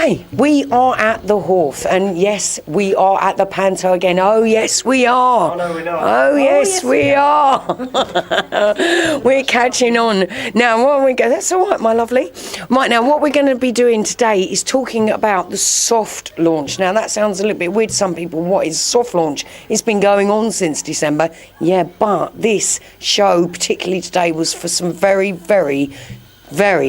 Okay, we are at the Hawth, and yes, we are at the Panto again. Oh, yes, we are. Oh, no, we're not. Oh, yes, we are. We're catching on. Now, what we go? That's all right, my lovely. Right, now, what we're going to be doing today is talking about the soft launch. Now, that sounds a little bit weird to some people. What is soft launch? It's been going on since December. Yeah, but this show, particularly today, was for some very, very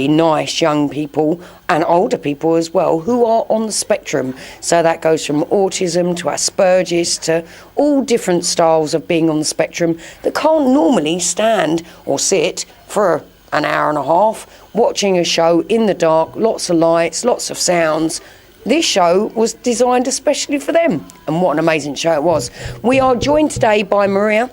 nice young people and older people as well who are on the spectrum. So that goes from autism to Asperger's to all different styles of being on the spectrum that can't normally stand or sit for an hour and a half watching a show in the dark, lots of lights, lots of sounds. This show was designed especially for them, and what an amazing show it was. We are joined today by Maria.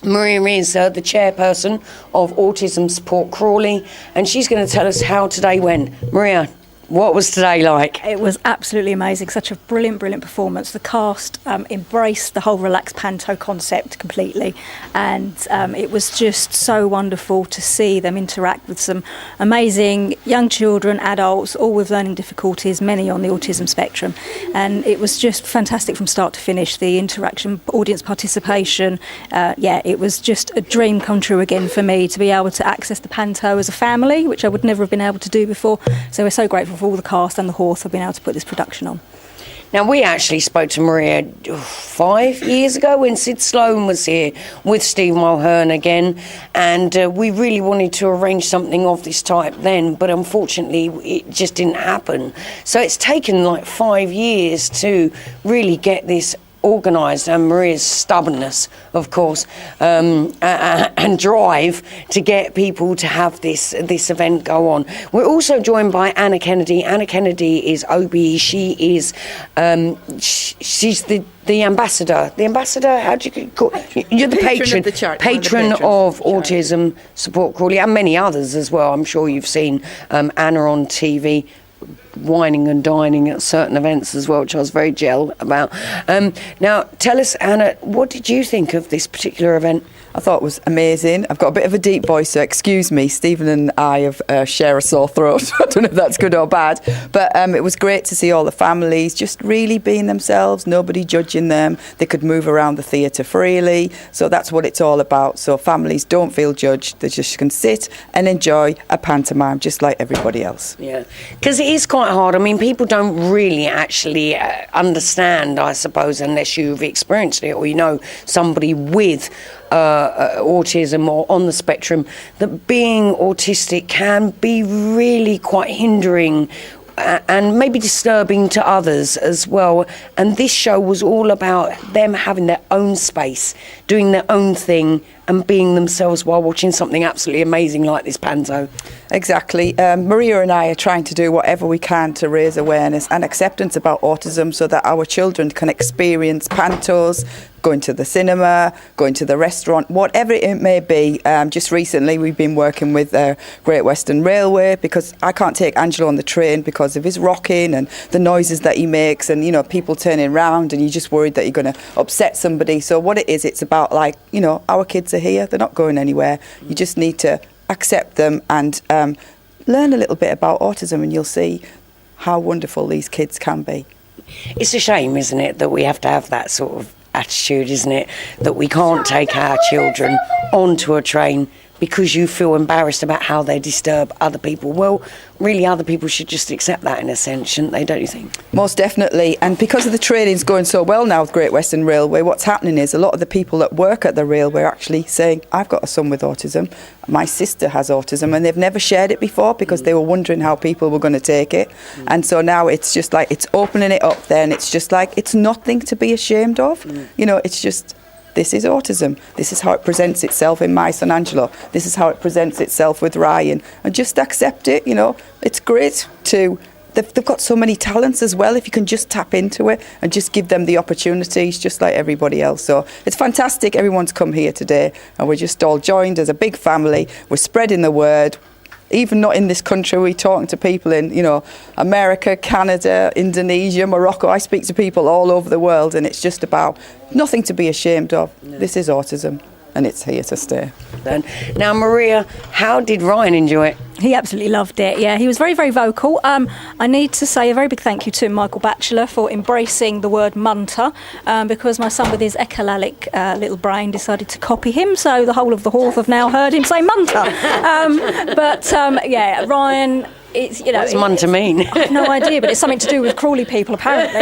Maria is the chairperson of Autism Support Crawley, and she's going to tell us how today went. Maria, what was today like? It was absolutely amazing. Such a brilliant performance. The cast embraced the whole relaxed Panto concept completely, and it was just so wonderful to see them interact with some amazing young children, adults, all with learning difficulties, many on the autism spectrum. And it was just fantastic from start to finish. The interaction, audience participation, it was just a dream come true again for me to be able to access the Panto as a family, which I would never have been able to do before. So we're so grateful for all the cast and the Hawth have been able to put this production on. Now, we actually spoke to Maria 5 years ago when Sid Sloan was here with Steve Mulhern again, and we really wanted to arrange something of this type then, but unfortunately it just didn't happen. So it's taken like 5 years to really get this organised, and Maria's stubbornness, of course, and drive to get people to have this event go on. We're also joined by Anna Kennedy. Anna Kennedy is OBE. She is she's the ambassador. The ambassador, how do you call it? You're the patron of Autism Support Crawley, and many others as well. I'm sure you've seen Anna on TV whining and dining at certain events as well, which I was very gel about. Now, tell us, Anna, what did you think of this particular event? I thought it was amazing. I've got a bit of a deep voice, so excuse me. Stephen and I have share a sore throat. I don't know if that's good or bad, but it was great to see all the families just really being themselves, nobody judging them. They could move around the theatre freely, so that's what it's all about. So families don't feel judged. They just can sit and enjoy a pantomime just like everybody else. Yeah, because it is quite hard. I mean, people don't really actually understand, I suppose, unless you've experienced it or you know somebody with autism or on the spectrum, that being autistic can be really quite hindering and maybe disturbing to others as well. And this show was all about them having their own space, doing their own thing and being themselves while watching something absolutely amazing like this Panto. Exactly. Maria and I are trying to do whatever we can to raise awareness and acceptance about autism so that our children can experience pantos, going to the cinema, going to the restaurant, whatever it may be. Just recently we've been working with Great Western Railway because I can't take Angelo on the train because of his rocking and the noises that he makes, and, you know, people turning around and you're just worried that you're going to upset somebody. So what it is, it's about, like, you know, our kids are here, they're not going anywhere. You just need to accept them and learn a little bit about autism, and you'll see how wonderful these kids can be. It's a shame, isn't it, that we have to have that sort of attitude, isn't it, that we can't take our children onto a train because you feel embarrassed about how they disturb other people. Well, really, other people should just accept that in a sense, shouldn't they, don't you think? Most definitely. And because of the training's going so well now with Great Western Railway, what's happening is a lot of the people that work at the railway are actually saying, I've got a son with autism, my sister has autism, and they've never shared it before because they were wondering how people were going to take it. And so now it's just like, it's opening it up there, and it's just like, it's nothing to be ashamed of. You know, it's just, this is autism. This is how it presents itself in my son Angelo. This is how it presents itself with Ryan. And just accept it, you know. It's great to... They've got so many talents as well, if you can just tap into it and just give them the opportunities just like everybody else. So it's fantastic. Everyone's come here today and we're just all joined as a big family. We're spreading the word. Even not in this country, we're talking to people in, you know, America, Canada, Indonesia, Morocco. I speak to people all over the world, and it's just about nothing to be ashamed of. This is autism. and it's here to stay. Now, Maria, how did Ryan enjoy it? He absolutely loved it. Yeah, he was very, very vocal. I need to say a very big thank you to Michael Batchelor for embracing the word munter, because my son with his echolalic little brain decided to copy him, so the whole of the Hawth have now heard him say munter. Yeah, Ryan... It's, you know, what's munter mean? I have no idea, but it's something to do with Crawley people, apparently.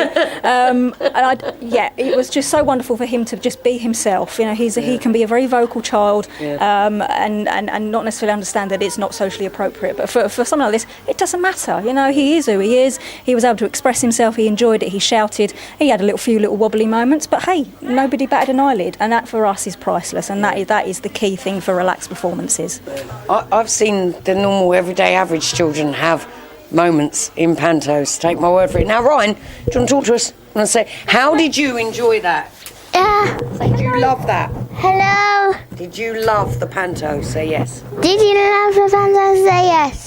It was just so wonderful for him to just be himself. You know, he can be a very vocal child, and not necessarily understand that it's not socially appropriate. But for something like this, it doesn't matter. You know, he is who he is. He was able to express himself. He enjoyed it. He shouted. He had a few little wobbly moments, but hey, nobody batted an eyelid, and that for us is priceless. And that is the key thing for relaxed performances. I've seen the normal, everyday, average children have moments in Pantos. Take my word for it. Now, Ryan, do you want to talk to us? I want to say, how did you enjoy that? Did you love that? Hello. Did you love the Panto? Say yes. Did you love the Panto? Say yes.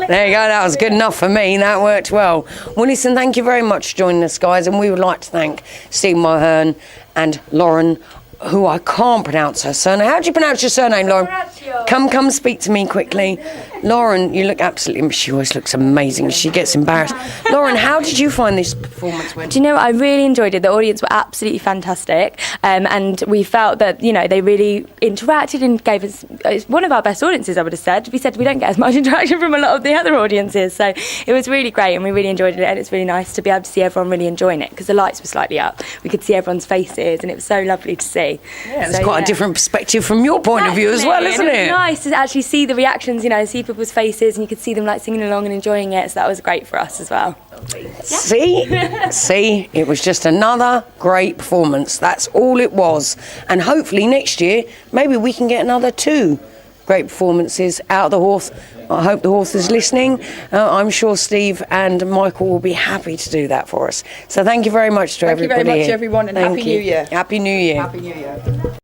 There you go. That was good enough for me. That worked well. Well, listen, thank you very much for joining us, guys. And we would like to thank Steve Mulhern and Lauren, who I can't pronounce her surname. How do you pronounce your surname, Lauren? Come speak to me quickly. Lauren, you look absolutely... She always looks amazing. She gets embarrassed. Lauren, how did you find this performance? Do you know, I really enjoyed it. The audience were absolutely fantastic. And we felt that, you know, they really interacted and gave us... It's one of our best audiences, I would have said. We said we don't get as much interaction from a lot of the other audiences. So it was really great and we really enjoyed it. And it's really nice to be able to see everyone really enjoying it because the lights were slightly up. We could see everyone's faces and it was so lovely to see. Yeah, it's quite a different perspective from your point of view as well, isn't it? It was nice to actually see the reactions, you know, see people's faces and you could see them like singing along and enjoying it. So that was great for us as well. See, it was just another great performance. That's all it was. And hopefully next year, maybe we can get another 2 great performances out of the Hawth. I hope the Hawth is listening. I'm sure Steve and Michael will be happy to do that for us. So thank you very much to everybody. Thank you very much, everyone, and Happy New Year. Happy New Year. Happy New Year.